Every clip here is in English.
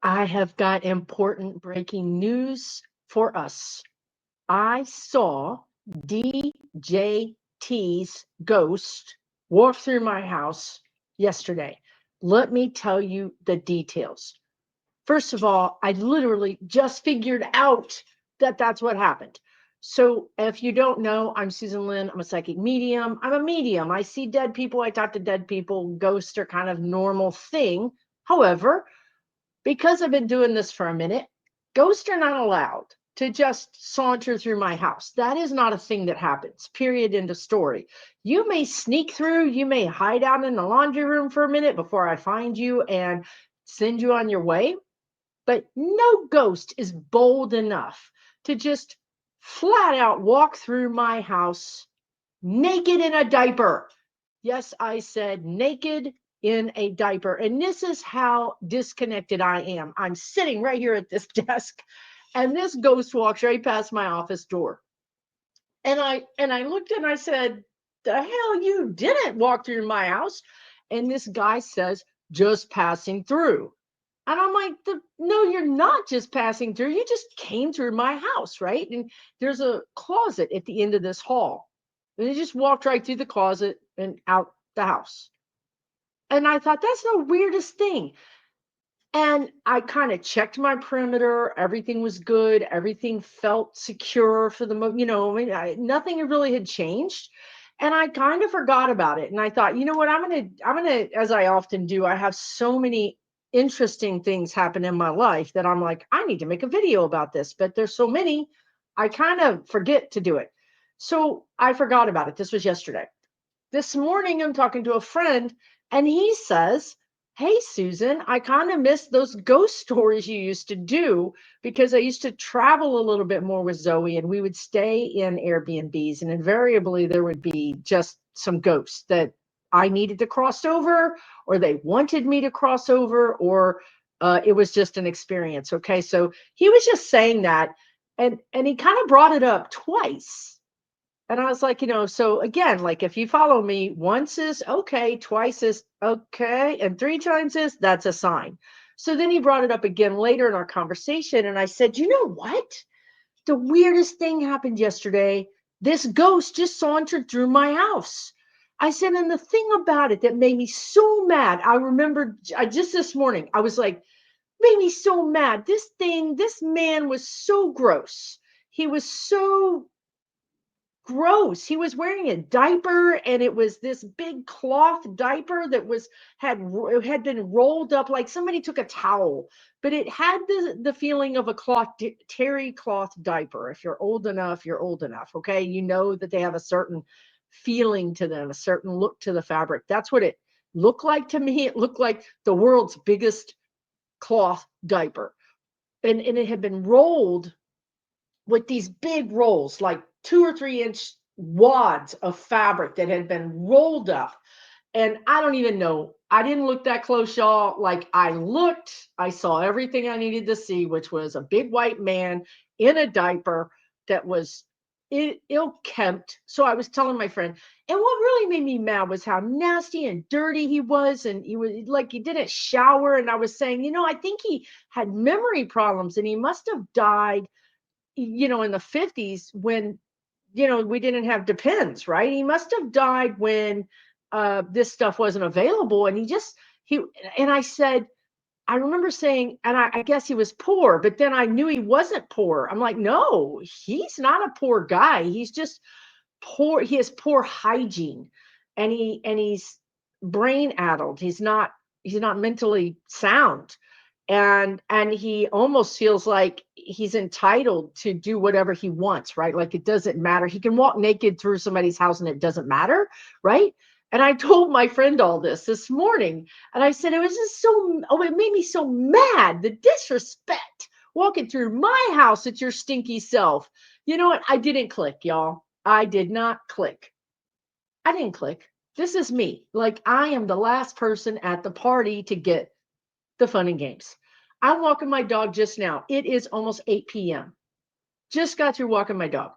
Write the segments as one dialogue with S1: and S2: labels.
S1: I have got important breaking news for us. I saw DJT's ghost walk through my house yesterday. Let me tell you the details. First of all, I literally just figured out that that's what happened. So, if you don't know, I'm Susan Lynn. I'm a psychic medium. I'm a medium. I see dead people. I talk to dead people. Ghosts are kind of normal thing. However, because I've been doing this for a minute, ghosts are not allowed to just saunter through my house. That is not a thing that happens, period, end of story. You may sneak through, you may hide out in the laundry room for a minute before I find you and send you on your way. But no ghost is bold enough to just flat out walk through my house naked in a diaper. Yes, I said naked in a diaper. And this is how disconnected I am. I'm sitting right here at this desk, and this ghost walks right past my office door. And I looked and I said, "The hell, you didn't walk through my house." And this guy says, "Just passing through." And I'm like, "No, you're not just passing through. You just came through my house, right?" And there's a closet at the end of this hall. And he just walked right through the closet and out the house. And I thought, that's the weirdest thing. And I kind of checked my perimeter. Everything was good. Everything felt secure for the nothing really had changed. And I kind of forgot about it. And I thought, you know what, I'm gonna, as I often do, I have so many interesting things happen in my life that I'm like, I need to make a video about this. But there's so many, I kind of forget to do it. So I forgot about it. This was yesterday. This morning, I'm talking to a friend, and he says, "Hey, Susan, I kind of miss those ghost stories you used to do because I used to travel a little bit more with Zoe, and we would stay in Airbnbs, and invariably there would be just some ghosts that I needed to cross over, or they wanted me to cross over, or it was just an experience." Okay, so he was just saying that, and he kind of brought it up twice. And I was like, so again, like if you follow me, once is okay, twice is okay, and three times is that's a sign. So then he brought it up again later in our conversation. And I said, "You know what? The weirdest thing happened yesterday. This ghost just sauntered through my house." I said, "And the thing about it that made me so mad, I remember just this morning, I was like, made me so mad. This man was so gross. He was so gross. He was wearing a diaper, and it was this big cloth diaper that had been rolled up like somebody took a towel, but it had the feeling of a terry cloth diaper. If you're old enough, you're old enough. Okay, you know that they have a certain feeling to them, a certain look to the fabric. That's what it looked like to me. It looked like the world's biggest cloth diaper, and it had been rolled with these big rolls, like 2 or 3 inch wads of fabric that had been rolled up. And I don't even know. I didn't look that close, y'all. Like I looked, I saw everything I needed to see, which was a big white man in a diaper that was ill kept. So I was telling my friend, and what really made me mad was how nasty and dirty he was. And he was like, he didn't shower. And I was saying, I think he had memory problems, and he must have died in the 50s when, we didn't have Depends, right? He must have died when this stuff wasn't available. And and I said, I remember saying, and I guess he was poor, but then I knew he wasn't poor. I'm like, no, he's not a poor guy. He's just poor. He has poor hygiene, and he's brain addled. He's not mentally sound, and he almost feels like he's entitled to do whatever he wants, right? Like it doesn't matter. He can walk naked through somebody's house and it doesn't matter, right? And I told my friend all this morning, and I said, it was just it made me so mad, the disrespect walking through my house at your stinky self. You know what? I didn't click, y'all. I did not click. I didn't click. This is me. Like I am the last person at the party to get the fun and games. I'm walking my dog just now. It is almost 8 p.m. Just got through walking my dog.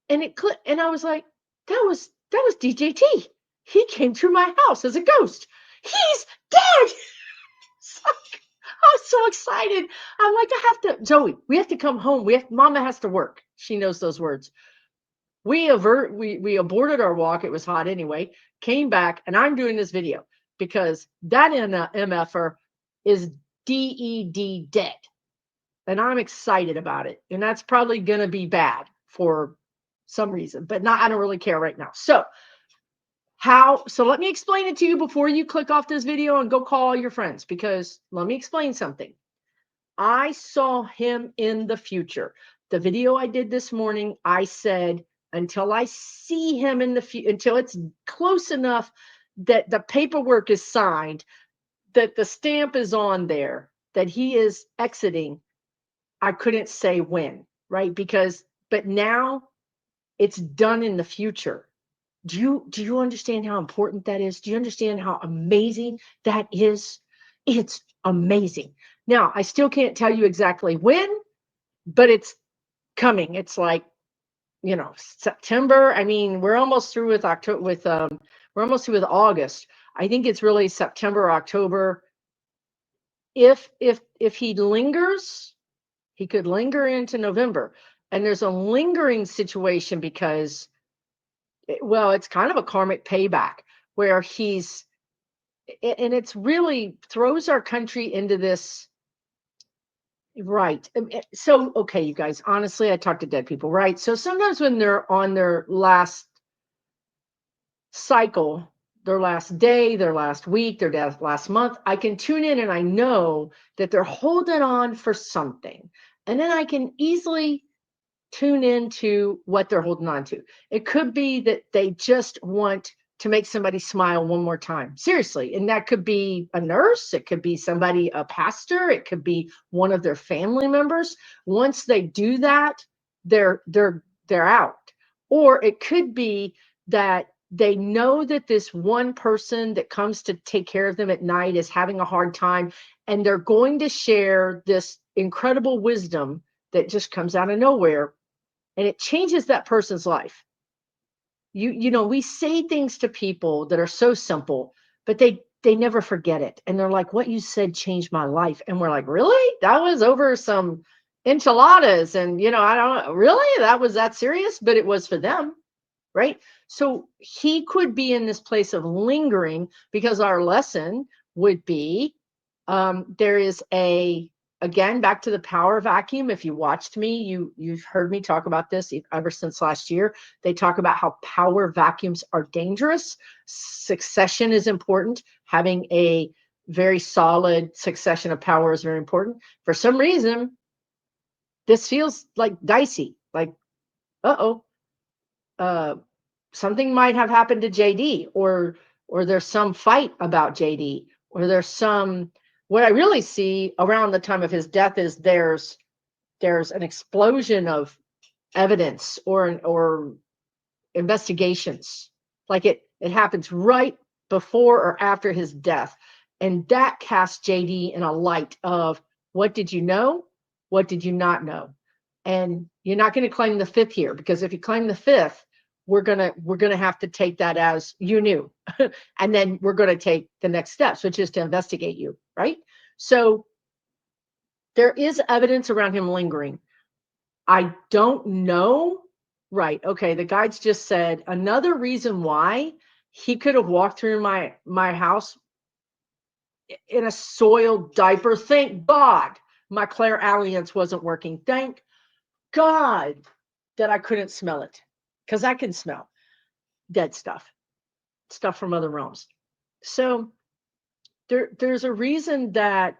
S1: And it clicked, and I was like, that was DJT. He came through my house as a ghost. He's dead. so excited. I'm like, I have to, Zoe, we have to come home. Mama has to work. She knows those words. We aborted our walk. It was hot anyway. Came back, and I'm doing this video because that MFer is dead, and I'm excited about it. And that's probably going to be bad for some reason, but not. I don't really care right now. So let me explain it to you before you click off this video and go call all your friends, because let me explain something. I saw him in the future. The video I did this morning, I said, until I see him in the future, until it's close enough that the paperwork is signed, that the stamp is on there, that he is exiting, I couldn't say when, right? But now it's done in the future. Do you understand how important that is? Do you understand how amazing that is? It's amazing. Now, I still can't tell you exactly when, but it's coming. It's like, September. I mean, we're almost through with October we're almost through with August. I think it's really September, October. If he lingers, he could linger into November. And there's a lingering situation because, well, it's kind of a karmic payback where and it's really throws our country into this. Right. So, okay, you guys, honestly, I talk to dead people, right? So sometimes when they're on their last cycle, their last day, their last week, their last month, I can tune in and I know that they're holding on for something. And then I can easily tune into what they're holding on to. It could be that they just want to make somebody smile one more time. Seriously. And that could be a nurse. It could be somebody, a pastor. It could be one of their family members. Once they do that, they're out. Or it could be that they know that this one person that comes to take care of them at night is having a hard time, and they're going to share this incredible wisdom that just comes out of nowhere, and it changes that person's life. We say things to people that are so simple, but they never forget it. And they're like, what you said changed my life. And we're like, really? That was over some enchiladas. And, I don't know, really? That was that serious? But it was for them, right? So he could be in this place of lingering, because our lesson would be, there is again, back to the power vacuum. If you watched me, you've heard me talk about this ever since last year. They talk about how power vacuums are dangerous. Succession is important. Having a very solid succession of power is very important. For some reason, this feels like dicey. Like, something might have happened to JD, or there's some fight about JD, or what I really see around the time of his death is there's an explosion of evidence or investigations. Like it happens right before or after his death. And that casts JD in a light of, what did you know? What did you not know? And you're not going to claim the fifth here, because if you claim the fifth, we're gonna have to take that as you knew. And then we're going to take the next steps, which is to investigate you, right? So there is evidence around him lingering. I don't know. Right. Okay. The guides just said another reason why he could have walked through my house in a soiled diaper. Thank God my clairaudience wasn't working. Thank God that I couldn't smell it, because I can smell dead stuff from other realms. So there's a reason that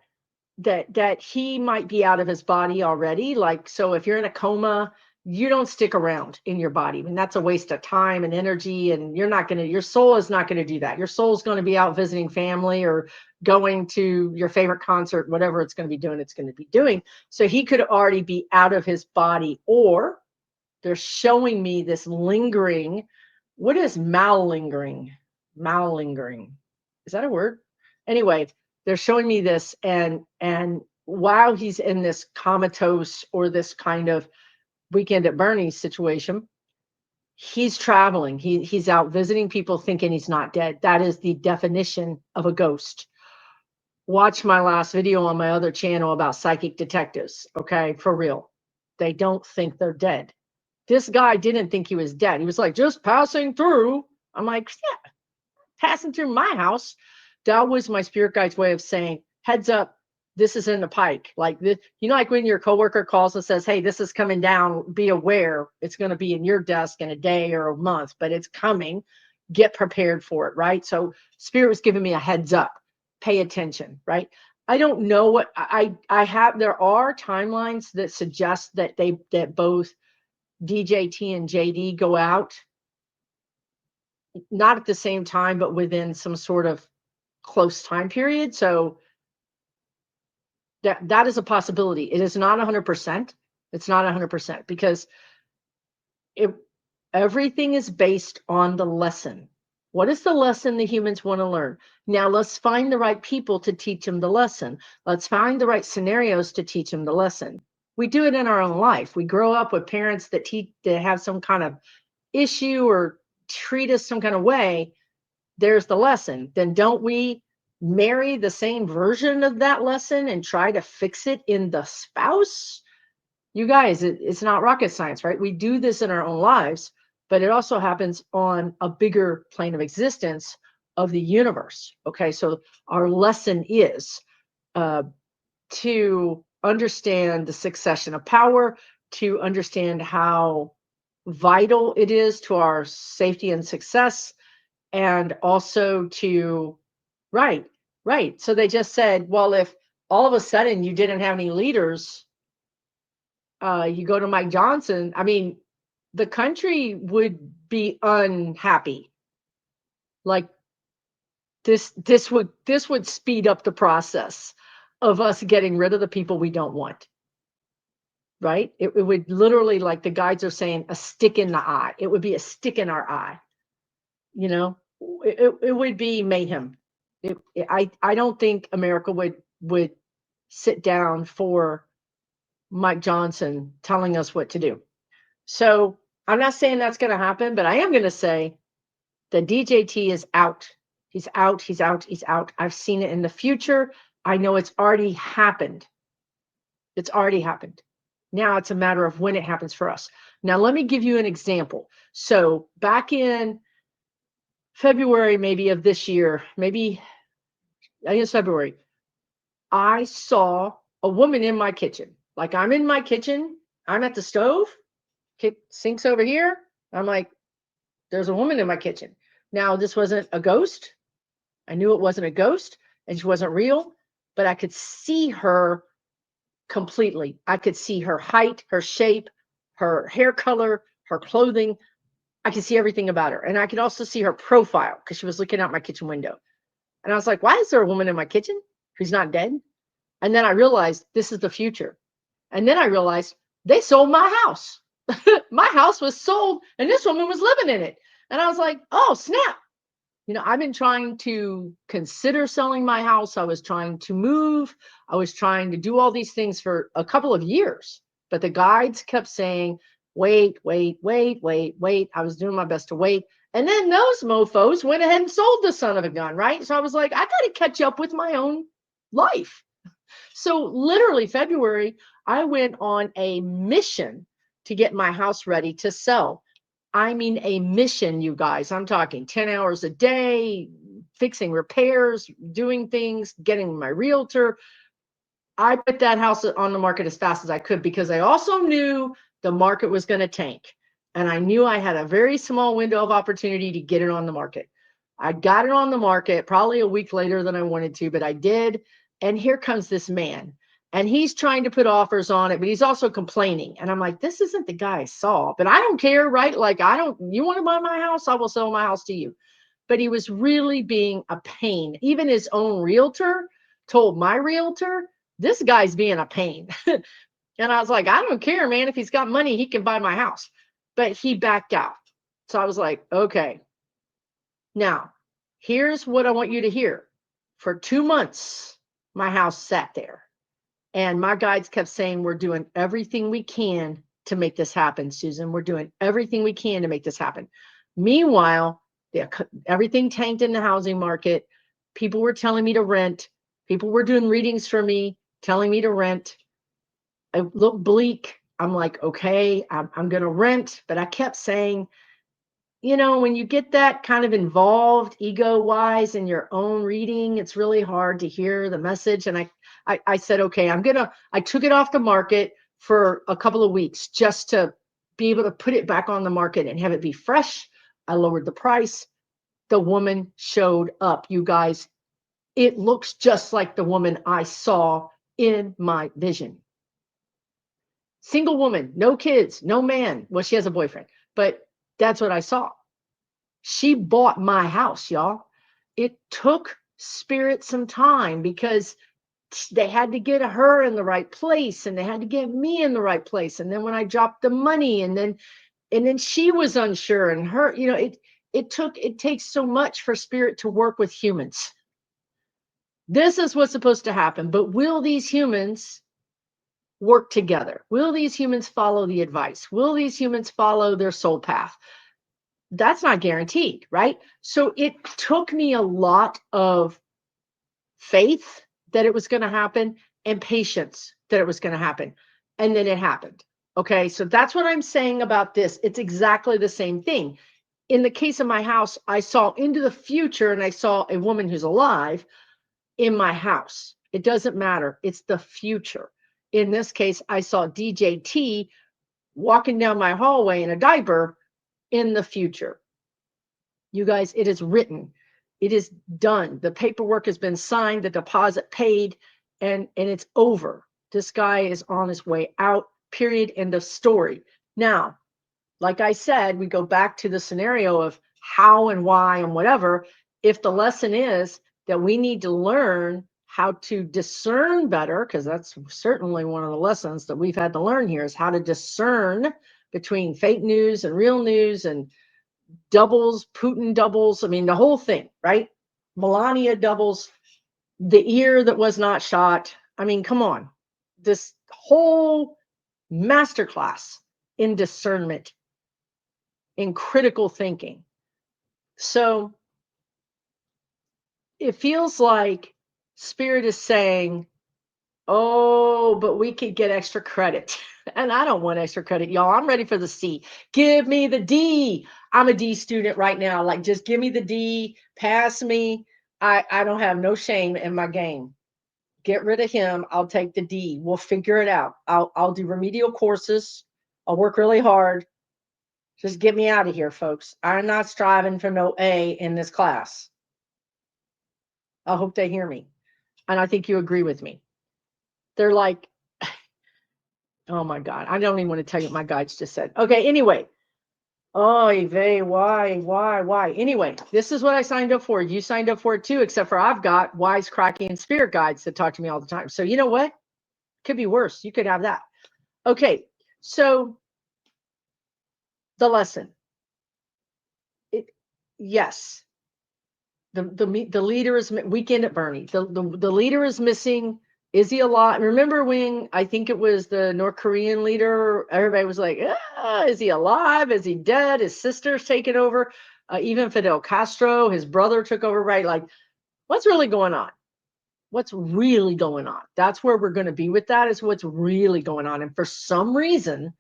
S1: he might be out of his body already. Like, so if you're in a coma, you don't stick around in your body. I mean, that's a waste of time and energy, and your soul is not going to do that. Your soul's going to be out visiting family or going to your favorite concert, whatever it's going to be doing. So he could already be out of his body, or they're showing me this lingering. What is mal-lingering? Mal-lingering. Is that a word? Anyway, they're showing me this, and while he's in this comatose or this kind of Weekend at Bernie's situation, he's traveling. He's out visiting people thinking he's not dead. That is the definition of a ghost. watch my last video on my other channel about psychic detectives. Okay, for real. They don't think they're dead. This guy didn't think he was dead. He was like, just passing through. I'm like, yeah, passing through my house. That was my spirit guide's way of saying, heads up, this is in the pike. Like this, you know, like when your coworker calls and says, hey, this is coming down, be aware. It's going to be in your desk in a day or a month, but it's coming. Get prepared for it, right? So spirit was giving me a heads up. Pay attention, right? I don't know what I have. There are timelines that suggest that that both DJT and JD go out, not at the same time, but within some sort of close time period. So that is a possibility. It is not 100%. It's not 100% because everything is based on the lesson. What is the lesson the humans want to learn? Now let's find the right people to teach them the lesson. Let's find the right scenarios to teach them the lesson. We do it in our own life. We grow up with parents that have some kind of issue or treat us some kind of way. There's the lesson. Then don't we marry the same version of that lesson and try to fix it in the spouse? You guys, it's not rocket science, right? We do this in our own lives, but it also happens on a bigger plane of existence of the universe. Okay, so our lesson is to understand the succession of power, to understand how vital it is to our safety and success, and also to, right. So they just said, well, if all of a sudden you didn't have any leaders, you go to Mike Johnson, I mean, the country would be unhappy. Like this would speed up the process of us getting rid of the people we don't want. Right? It would literally, like the guides are saying, a stick in the eye. It would be a stick in our eye. You know, it would be mayhem. I don't think America would sit down for Mike Johnson telling us what to do. So I'm not saying that's going to happen, but I am going to say that DJT is out. He's out. He's out. He's out. I've seen it in the future. I know it's already happened. It's already happened. Now it's a matter of when it happens for us. Now, let me give you an example. So back in February, maybe of this year, maybe I think it's February, I saw a woman in my kitchen. Like I'm in my kitchen, I'm at the stove, sink's over here. I'm like, there's a woman in my kitchen. Now, this wasn't a ghost. I knew it wasn't a ghost and she wasn't real, but I could see her completely. I could see her height, her shape, her hair color, her clothing. I could see everything about her. And I could also see her profile because she was looking out my kitchen window. And I was like, why is there a woman in my kitchen who's not dead? And then I realized this is the future. And then I realized they sold my house. My house was sold and this woman was living in it. And I was like, oh, snap. You know, I've been trying to consider selling my house. I was trying to move. I was trying to do all these things for a couple of years. But the guides kept saying, wait. I was doing my best to wait. And then those mofos went ahead and sold the son of a gun, right? So I was like, I got to catch up with my own life. So literally February, I went on a mission to get my house ready to sell. I mean, a mission, you guys. I'm talking 10 hours a day, fixing repairs, doing things, getting my realtor. I put that house on the market as fast as I could because I also knew the market was going to tank. And I knew I had a very small window of opportunity to get it on the market. I got it on the market probably a week later than I wanted to, but I did. And here comes this man. And he's trying to put offers on it, but he's also complaining. And I'm like, this isn't the guy I saw, but I don't care, right? Like, you want to buy my house? I will sell my house to you. But he was really being a pain. Even his own realtor told my realtor, this guy's being a pain. And I was like, I don't care, man. If he's got money, he can buy my house. But he backed out. So I was like, okay. Now, here's what I want you to hear. For 2 months, my house sat there. And my guides kept saying, we're doing everything we can to make this happen, Susan. We're doing everything we can to make this happen. Meanwhile, everything tanked in the housing market. People were telling me to rent. People were doing readings for me, telling me to rent. I looked bleak. I'm like, okay, I'm going to rent. But I kept saying, when you get that kind of involved ego wise in your own reading, it's really hard to hear the message. And I said, okay, I took it off the market for a couple of weeks just to be able to put it back on the market and have it be fresh. I lowered the price. The woman showed up, you guys. It looks just like the woman I saw in my vision. Single woman, no kids, no man. Well, she has a boyfriend, but that's what I saw. She bought my house, y'all. It took spirit some time because they had to get her in the right place and they had to get me in the right place. And then when I dropped the money and then she was unsure and her, it takes so much for spirit to work with humans. This is what's supposed to happen. But will these humans work together? Will these humans follow the advice? Will these humans follow their soul path? That's not guaranteed, right? So it took me a lot of faith that it was going to happen and patience that it was going to happen. And then it happened. Okay. So that's what I'm saying about this. It's exactly the same thing. In the case of my house, I saw into the future and I saw a woman who's alive in my house. It doesn't matter. It's the future. In this case, I saw DJT walking down my hallway in a diaper in the future. You guys, it is written. It is done. The paperwork has been signed, the deposit paid, and it's over. This guy is on his way out, period, end of story. Now, like I said, we go back to the scenario of how and why and whatever. If the lesson is that we need to learn how to discern better, because that's certainly one of the lessons that we've had to learn here, is how to discern between fake news and real news and doubles, Putin doubles. I mean, the whole thing, right? Melania doubles, the ear that was not shot. I mean, come on. This whole masterclass in discernment, in critical thinking. So it feels like spirit is saying, oh, but we could get extra credit. And I don't want extra credit, y'all. I'm ready for the C. Give me the D. I'm a D student right now. Like, just give me the D. Pass me. I don't have no shame in my game. Get rid of him. I'll take the D. We'll figure it out. I'll do remedial courses. I'll work really hard. Just get me out of here, folks. I'm not striving for no A in this class. I hope they hear me. And I think you agree with me. They're like, oh my God, I don't even want to tell you what my guides just said. Okay, anyway. Oh, why? Anyway, this is what I signed up for. You signed up for it too, except for I've got wisecracking spirit guides that talk to me all the time. So you know what? Could be worse. You could have that. Okay, so the lesson. Yes. The leader is weekend at Bernie. The leader is missing. Is he alive? Remember when I think it was the North Korean leader? Everybody was like, is he alive? Is he dead? His sister's taken over. Even Fidel Castro, his brother took over, right? Like, what's really going on? What's really going on? That's where we're going to be with that, is what's really going on. And for some reason,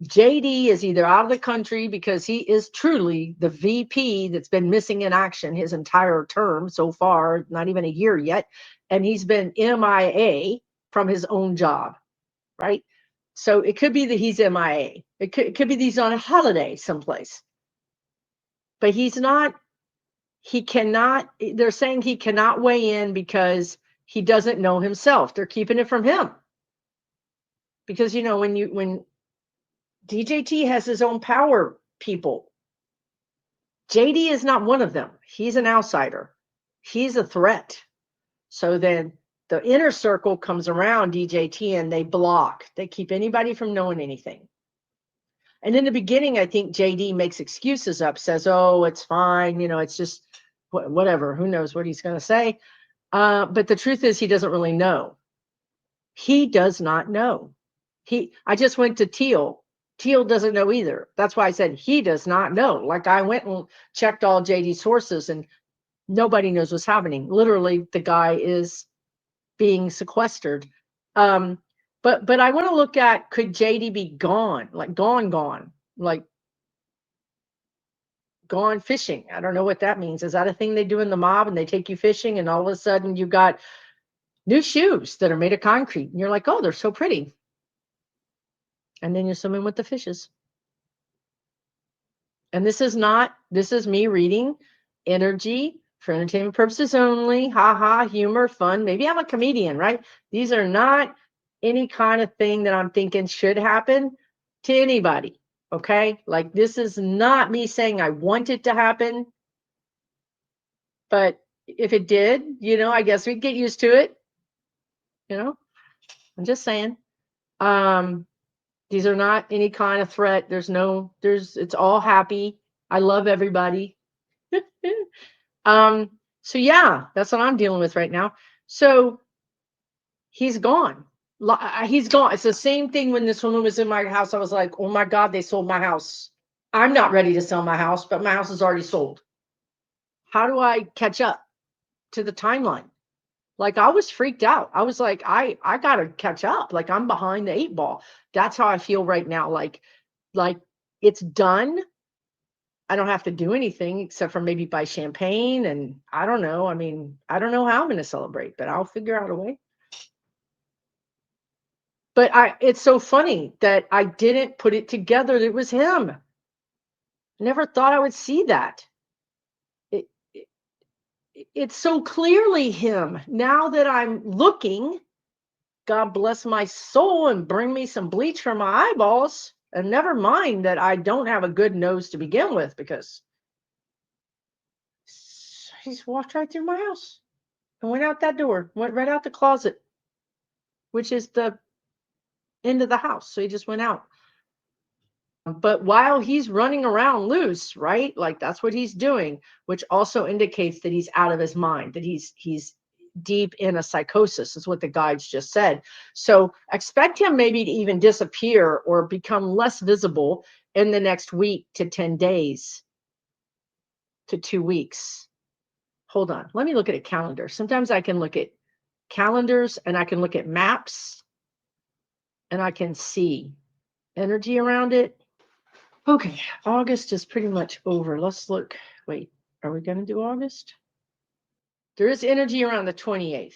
S1: JD is either out of the country because he is truly the VP that's been missing in action his entire term so far, not even a year yet. And he's been MIA from his own job, right? So it could be that he's MIA. It could be that he's on a holiday someplace. But he's not, they're saying he cannot weigh in because he doesn't know himself. They're keeping it from him. Because, when DJT has his own power people. JD is not one of them. He's an outsider. He's a threat. So then the inner circle comes around DJT and they block. They keep anybody from knowing anything. And in the beginning, I think JD makes excuses up, says, oh, it's fine. It's just whatever. Who knows what he's going to say. But the truth is, he doesn't really know. He does not know. I just went to Teal. Teal doesn't know either. That's why I said he does not know. Like, I went and checked all JD's sources, and Nobody knows what's happening. Literally, the guy is being sequestered. But I want to look at, could JD be gone, like gone, like gone fishing? I don't know what that means. Is that a thing they do in the mob, and they take you fishing, and all of a sudden you got new shoes that are made of concrete, and you're like, oh, they're so pretty, and then you're swimming with the fishes. And this is me reading energy for entertainment purposes only. Ha ha, humor, fun. Maybe I'm a comedian, right? These are not any kind of thing that I'm thinking should happen to anybody. Okay. Like, this is not me saying I want it to happen. But if it did, I guess we'd get used to it. I'm just saying. These are not any kind of threat. It's all happy. I love everybody. So yeah, that's what I'm dealing with right now. So he's gone. He's gone. It's the same thing when this woman was in my house. I was like, oh my God, they sold my house. I'm not ready to sell my house, but my house is already sold. How do I catch up to the timeline? Like, I was freaked out. I was like, I gotta catch up. Like, I'm behind the 8 ball. That's how I feel right now. Like it's done. I don't have to do anything except for maybe buy champagne, and I don't know. I mean, I don't know how I'm going to celebrate, but I'll figure out a way. But it's so funny that I didn't put it together that it was him. I never thought I would see that. It's so clearly him. Now that I'm looking, God bless my soul and bring me some bleach for my eyeballs. And never mind that I don't have a good nose to begin with, because he's walked right through my house and went out that door, went right out the closet, which is the end of the house. So he just went out. But while he's running around loose, right? Like, that's what he's doing, which also indicates that he's out of his mind, that he's deep in a psychosis, is what the guides just said. So expect him maybe to even disappear or become less visible in the next week to 10 days to 2 weeks. Hold on. Let me look at a calendar. Sometimes I can look at calendars and I can look at maps and I can see energy around it. Okay, August is pretty much over. Let's look. Wait, are we going to do August? There is energy around the 28th.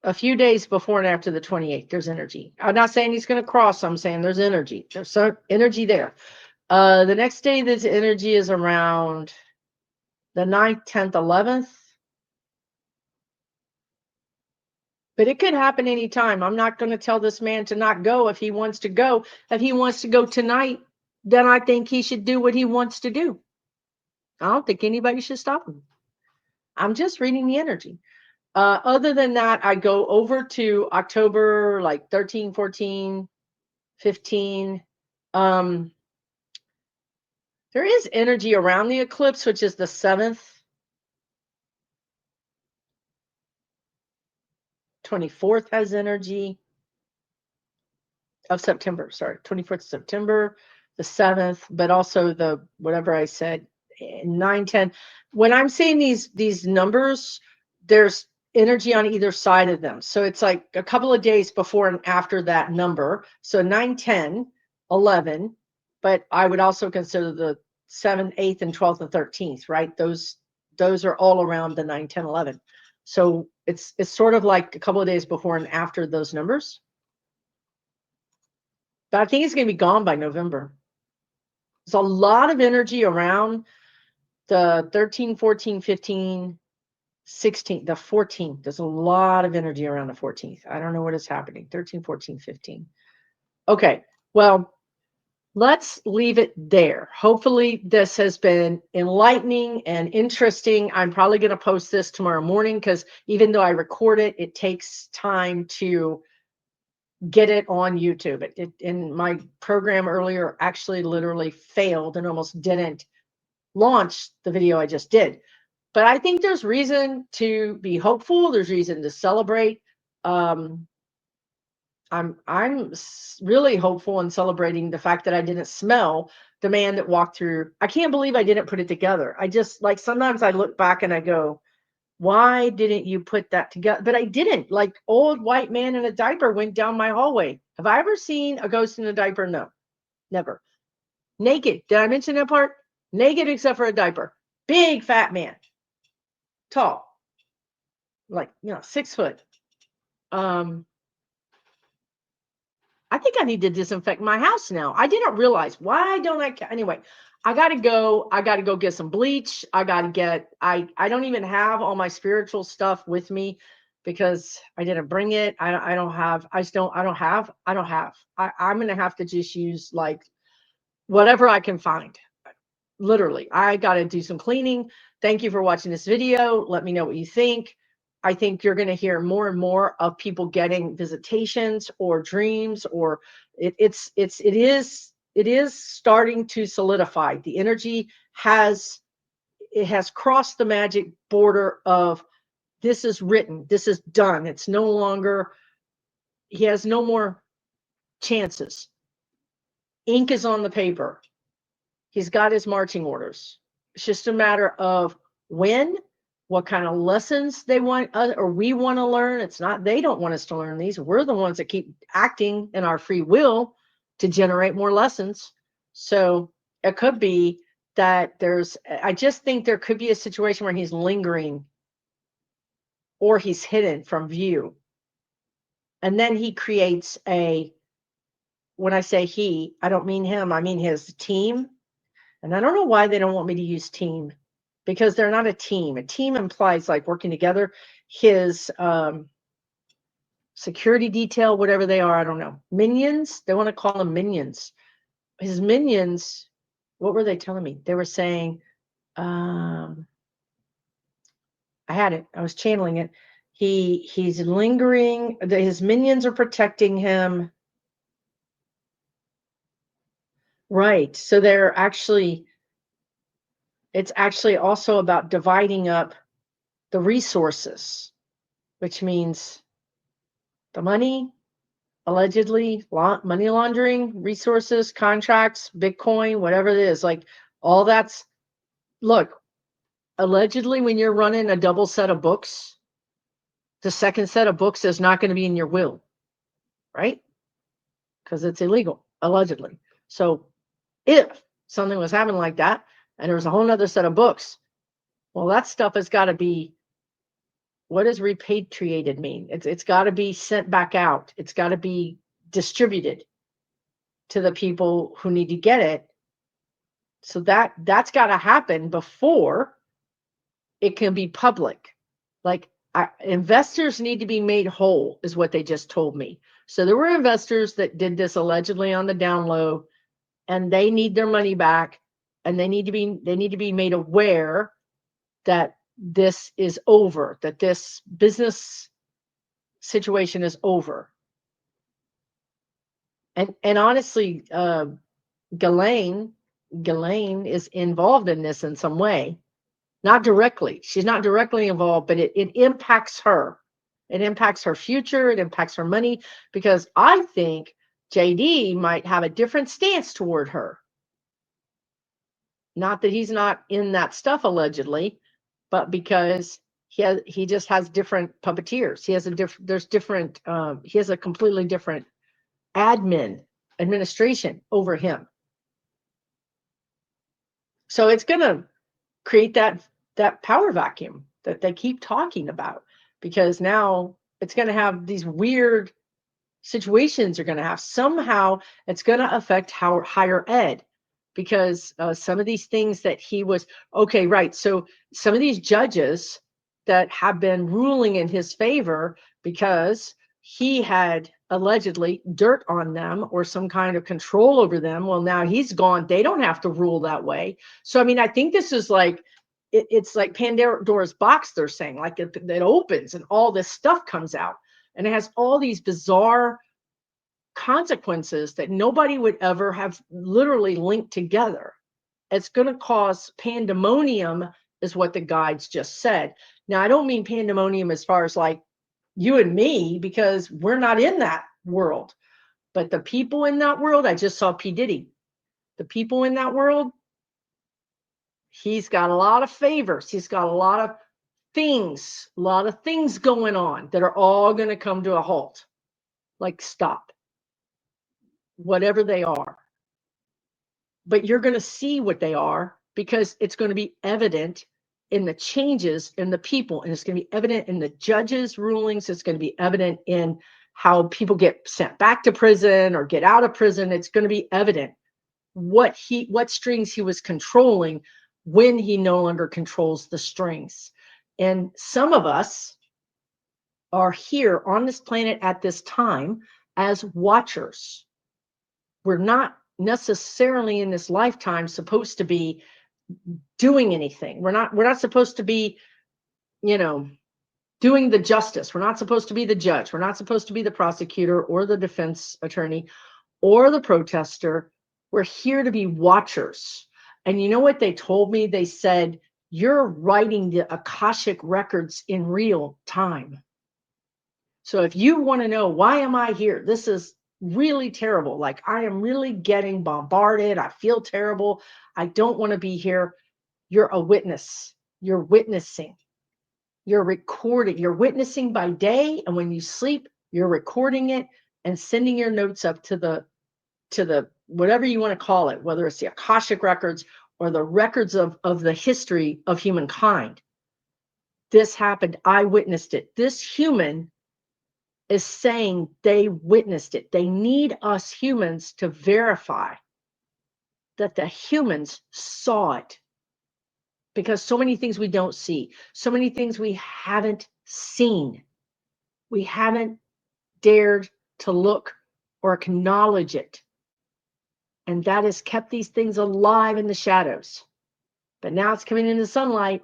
S1: A few days before and after the 28th, there's energy. I'm not saying he's going to cross. I'm saying there's energy. There's some energy there. The next day, this energy is around the 9th, 10th, 11th. But it could happen anytime. I'm not going to tell this man to not go if he wants to go. If he wants to go tonight, then I think he should do what he wants to do. I don't think anybody should stop him. I'm just reading the energy. Other than that, I go over to October, like 13, 14, 15. There is energy around the eclipse, which is the 7th. 24th has energy of September. Sorry, 24th of September, the 7th, but also the whatever I said, 9, 10. When I'm saying these numbers, there's energy on either side of them. So it's like a couple of days before and after that number. So 9, 10, 11, but I would also consider the 7th, 8th, and 12th and 13th, right? Those are all around the 9, 10, 11. So it's sort of like a couple of days before and after those numbers. But I think it's going to be gone by November. There's a lot of energy around the 13, 14, 15, 16, the 14th. There's a lot of energy around the 14th. I don't know what is happening. 13, 14, 15. Okay, well, let's leave it there. Hopefully this has been enlightening and interesting. I'm probably going to post this tomorrow morning, because even though I record it, it takes time to get it on YouTube. It in my program earlier actually literally failed and almost didn't launch the video I just did. But I think there's reason to be hopeful. There's reason to celebrate. I'm really hopeful and celebrating the fact that I didn't smell the man that walked through. I can't believe I didn't put it together. I just, like, sometimes I look back and I go, why didn't you put that together? But I didn't. Like, old white man in a diaper went down my hallway. Have I ever seen a ghost in a diaper? No, never. Naked. Did I mention that part? Naked except for a diaper. Big fat man. Tall. Like, 6 foot. I think I need to disinfect my house now. I didn't realize. Why don't I? Anyway, I got to go. I got to go get some bleach. I don't even have all my spiritual stuff with me because I didn't bring it. I don't have. I'm going to have to just use, like, whatever I can find. Literally, I got to do some cleaning. Thank you for watching this video. Let me know what you think. I think you're going to hear more and more of people getting visitations or dreams, or it is starting to solidify. The energy has crossed the magic border of, this is written, this is done. It's no longer, he has no more chances. Ink is on the paper. He's got his marching orders. It's just a matter of when, what kind of lessons they want us, or we want to learn. It's not, they don't want us to learn these. We're the ones that keep acting in our free will to generate more lessons. So it could be that I just think there could be a situation where he's lingering or he's hidden from view. And then he creates when I say he, I don't mean him, I mean his team. And I don't know why they don't want me to use team, because they're not a team. A team implies, like, working together. His security detail, whatever they are, I don't know. Minions, they want to call them minions. His minions, what were they telling me? They were saying, I had it. I was channeling it. He's lingering. His minions are protecting him. Right. So it's actually also about dividing up the resources, which means the money, allegedly, money laundering, resources, contracts, Bitcoin, whatever it is, like, all that's, look, allegedly, when you're running a double set of books, the second set of books is not going to be in your will, right? Because it's illegal, allegedly. So if something was happening like that, and there was a whole other set of books, well, that stuff has got to be, what does repatriated mean? It's got to be sent back out. It's got to be distributed to the people who need to get it. So that's got to happen before it can be public. Like, investors need to be made whole, is what they just told me. So there were investors that did this allegedly on the down low, and they need their money back, and they need to be made aware that this is over, that this business situation is over. And honestly, Ghislaine is involved in this in some way. Not directly. She's not directly involved, but it impacts her. It impacts her future. It impacts her money, because I think JD might have a different stance toward her. Not that he's not in that stuff allegedly, but because he just has different puppeteers. He has he has a completely different administration over him. So it's going to create that power vacuum that they keep talking about, because now it's going to have these weird situations are going to have. Somehow it's going to affect higher ed, because some of these things that he was, okay, right. So some of these judges that have been ruling in his favor because he had allegedly dirt on them or some kind of control over them. Well, now he's gone. They don't have to rule that way. So, I mean, I think this is like, it's like Pandora's box, they're saying, like it opens and all this stuff comes out, and it has all these bizarre consequences that nobody would ever have literally linked together. It's going to cause pandemonium, is what the guides just said. Now, I don't mean pandemonium as far as like you and me, because we're not in that world, but the people in that world. I just saw P. Diddy. the people in that world, he's got a lot of favors. He's got a lot of things going on that are all going to come to a halt. Like, stop, whatever they are. But you're going to see what they are, because it's going to be evident in the changes in the people, and it's going to be evident in the judges' rulings. It's going to be evident in how people get sent back to prison or get out of prison. It's going to be evident what strings he was controlling when he no longer controls the strings. And some of us are here on this planet at this time as watchers. We're not necessarily in this lifetime supposed to be doing anything. We're not supposed to be, doing the justice. We're not supposed to be the judge. We're not supposed to be the prosecutor or the defense attorney or the protester. We're here to be watchers. And you know what they told me? They said, you're writing the Akashic records in real time. So if you want to know, why am I here? This is really terrible. Like, I am really getting bombarded. I feel terrible. I don't want to be here. You're a witness. You're witnessing. You're recording. You're witnessing by day, and when you sleep, you're recording it and sending your notes up to the whatever you want to call it, whether it's the Akashic records or the records of the history of humankind. This happened. I witnessed it. This human is saying they witnessed it. They need us humans to verify that the humans saw it. Because so many things we don't see, so many things we haven't seen. We haven't dared to look or acknowledge it. And that has kept these things alive in the shadows. But now it's coming into sunlight,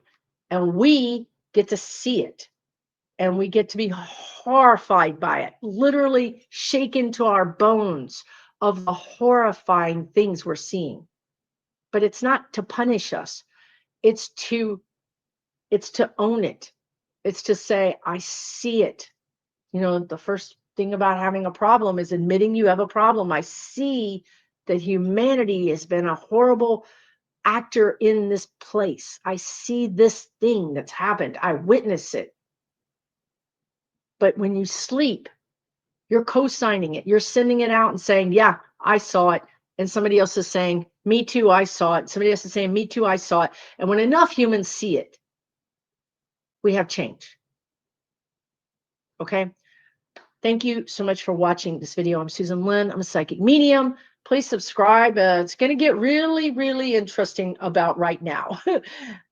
S1: and we get to see it. And we get to be horrified by it, literally shaken to our bones of the horrifying things we're seeing. But it's not to punish us. It's to own it. It's to say, I see it. The first thing about having a problem is admitting you have a problem. I see that humanity has been a horrible actor in this place. I see this thing that's happened. I witness it. But when you sleep, you're co-signing it. You're sending it out and saying, yeah, I saw it. And somebody else is saying, me too, I saw it. Somebody else is saying, me too, I saw it. And when enough humans see it, we have change. Okay? Thank you so much for watching this video. I'm Susan Lynn. I'm a psychic medium. Please subscribe. It's going to get really, really interesting about right now.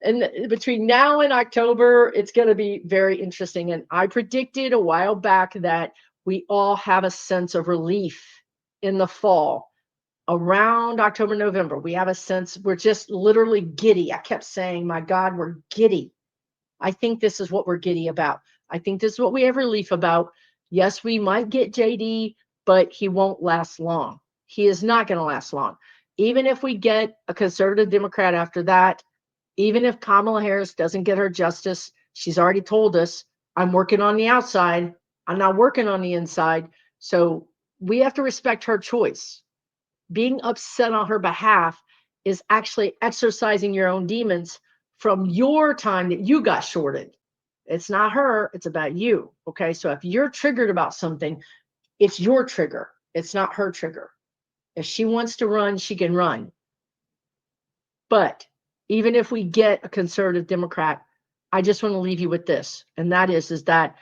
S1: And between now and October, it's going to be very interesting. And I predicted a while back that we all have a sense of relief in the fall. Around October, November, we have a sense, we're just literally giddy. I kept saying, my God, we're giddy. I think this is what we're giddy about. I think this is what we have relief about. Yes, we might get JD, but he won't last long. He is not going to last long. Even if we get a conservative Democrat after that, even if Kamala Harris doesn't get her justice, she's already told us, I'm working on the outside. I'm not working on the inside. So we have to respect her choice. Being upset on her behalf is actually exercising your own demons from your time that you got shorted. It's not her, it's about you. Okay, so if you're triggered about something, it's your trigger. It's not her trigger. If she wants to run, she can run. But even if we get a conservative Democrat, I just want to leave you with this. And that is that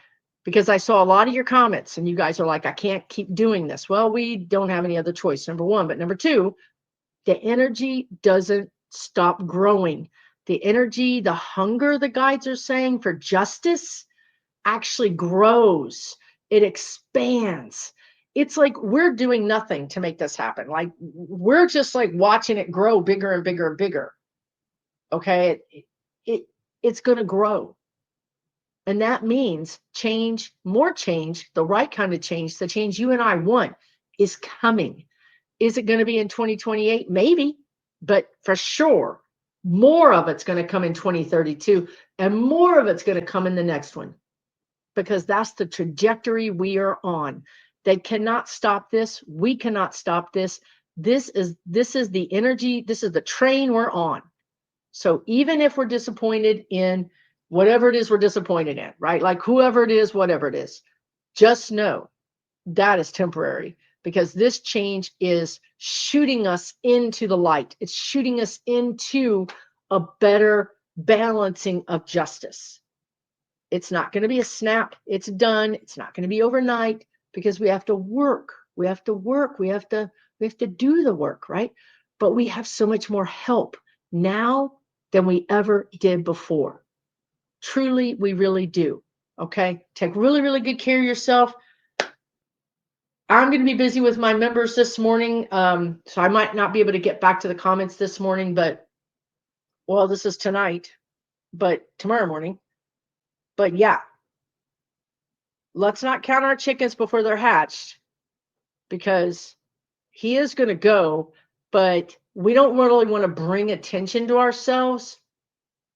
S1: because I saw a lot of your comments and you guys are like, I can't keep doing this. Well, we don't have any other choice, number one. But number two, the energy doesn't stop growing. The energy, the hunger the guides are saying for justice actually grows. It expands. It's like we're doing nothing to make this happen. Like we're just like watching it grow bigger and bigger and bigger. Okay, it's going to grow. And that means change, more change, the right kind of change, the change you and I want is coming. Is it going to be in 2028? Maybe, but for sure, more of it's going to come in 2032 and more of it's going to come in the next one because that's the trajectory we are on. They cannot stop this. We cannot stop this. This is the energy, this is the train we're on. So even if we're disappointed in whatever it is we're disappointed in, right? Like whoever it is, whatever it is, just know that is temporary, because this change is shooting us into the light. It's shooting us into a better balancing of justice. It's not going to be a snap. It's done. It's not going to be overnight, because we have to work. We have to work. We have to do the work, right? But we have so much more help now than we ever did before. Truly, we really do. Okay. Take really, really good care of yourself. I'm going to be busy with my members this morning. So I might not be able to get back to the comments this morning, but well, this is tonight, but tomorrow morning. But yeah, let's not count our chickens before they're hatched, because he is going to go, but we don't really want to bring attention to ourselves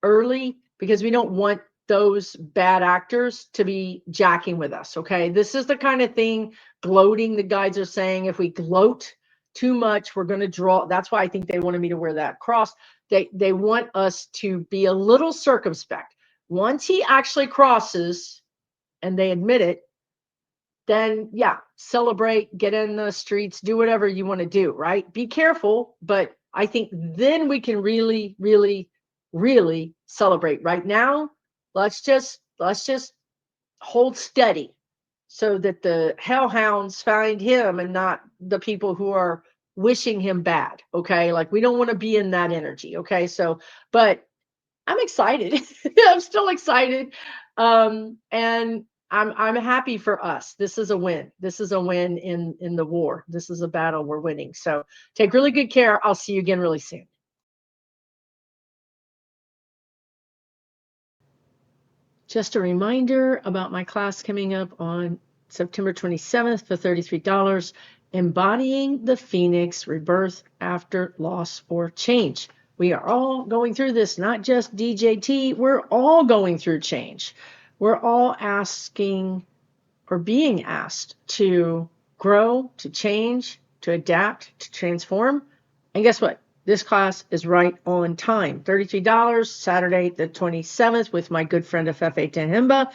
S1: early, because we don't want those bad actors to be jacking with us. Okay. This is the kind of thing, gloating, the guides are saying, if we gloat too much, we're going to draw. That's why I think they wanted me to wear that cross. They want us to be a little circumspect. Once he actually crosses and they admit it, then yeah, celebrate, get in the streets, do whatever you want to do, right? Be careful, but I think then we can really, really, really celebrate. Right now, let's just hold steady, so that the hellhounds find him and not the people who are wishing him bad. Okay. Like we don't want to be in that energy. Okay. So, but I'm excited. I'm still excited. And I'm happy for us. This is a win. This is a win in the war. This is a battle we're winning. So take really good care. I'll see you again really soon. Just a reminder about my class coming up on September 27th for $33, Embodying the Phoenix, Rebirth After Loss or Change. We are all going through this, not just DJT. We're all going through change. We're all asking or being asked to grow, to change, to adapt, to transform. And guess what? This class is right on time. $33, Saturday the 27th, with my good friend Afefe Tenhemba.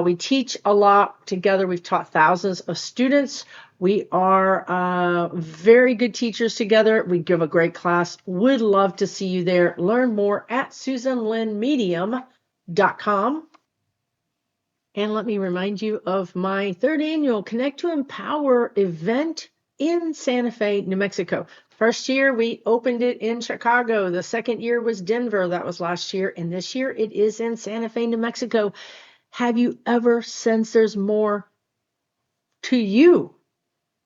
S1: We teach a lot together. We've taught thousands of students. We are very good teachers together. We give a great class. Would love to see you there. Learn more at SusanLynnMedium.com. And let me remind you of my third annual Connect to Empower event in Santa Fe, New Mexico. First year, we opened it in Chicago. The second year was Denver. That was last year. And this year, it is in Santa Fe, New Mexico. Have you ever sensed there's more to you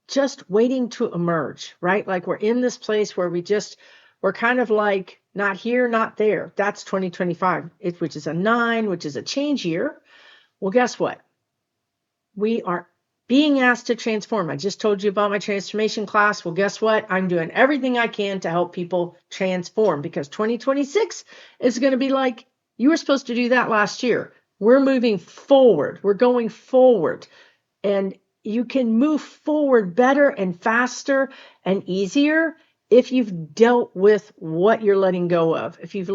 S1: just waiting to emerge, right? Like we're in this place where we're kind of like not here, not there. That's 2025, which is a 9, which is a change year. Well, guess what? We are being asked to transform. I just told you about my transformation class. Well, guess what? I'm doing everything I can to help people transform, because 2026 is going to be like, you were supposed to do that last year. We're moving forward. We're going forward. And you can move forward better and faster and easier if you've dealt with what you're letting go of. If you've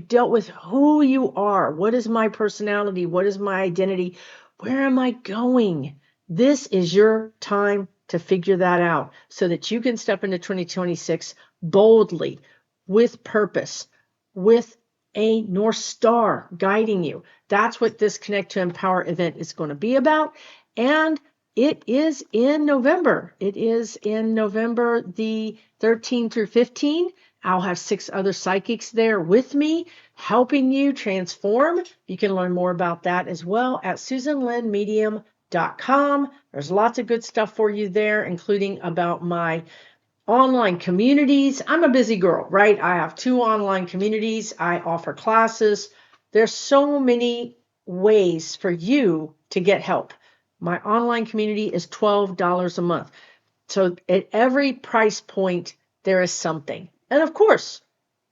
S1: dealt with who you are, what is my personality? What is my identity? Where am I going? This is your time to figure that out, so that you can step into 2026 boldly, with purpose, with a North Star guiding you. That's what this Connect to Empower event is going to be about. And it is in November. It is in November the 13th through 15th. I'll have 6 other psychics there with me, helping you transform. You can learn more about that as well at SusanLynnMedium.com. There's lots of good stuff for you there, including about my online communities. I'm a busy girl, right? I have 2 online communities. I offer classes. There's so many ways for you to get help. My online community is $12 a month. So at every price point, there is something. And of course,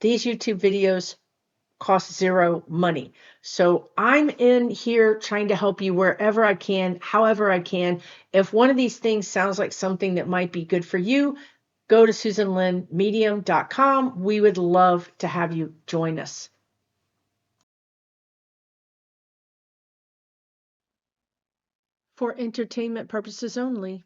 S1: these YouTube videos cost 0 money. So I'm in here trying to help you wherever I can, however I can. If one of these things sounds like something that might be good for you, go to SusanLynnMedium.com. We would love to have you join us. For entertainment purposes only,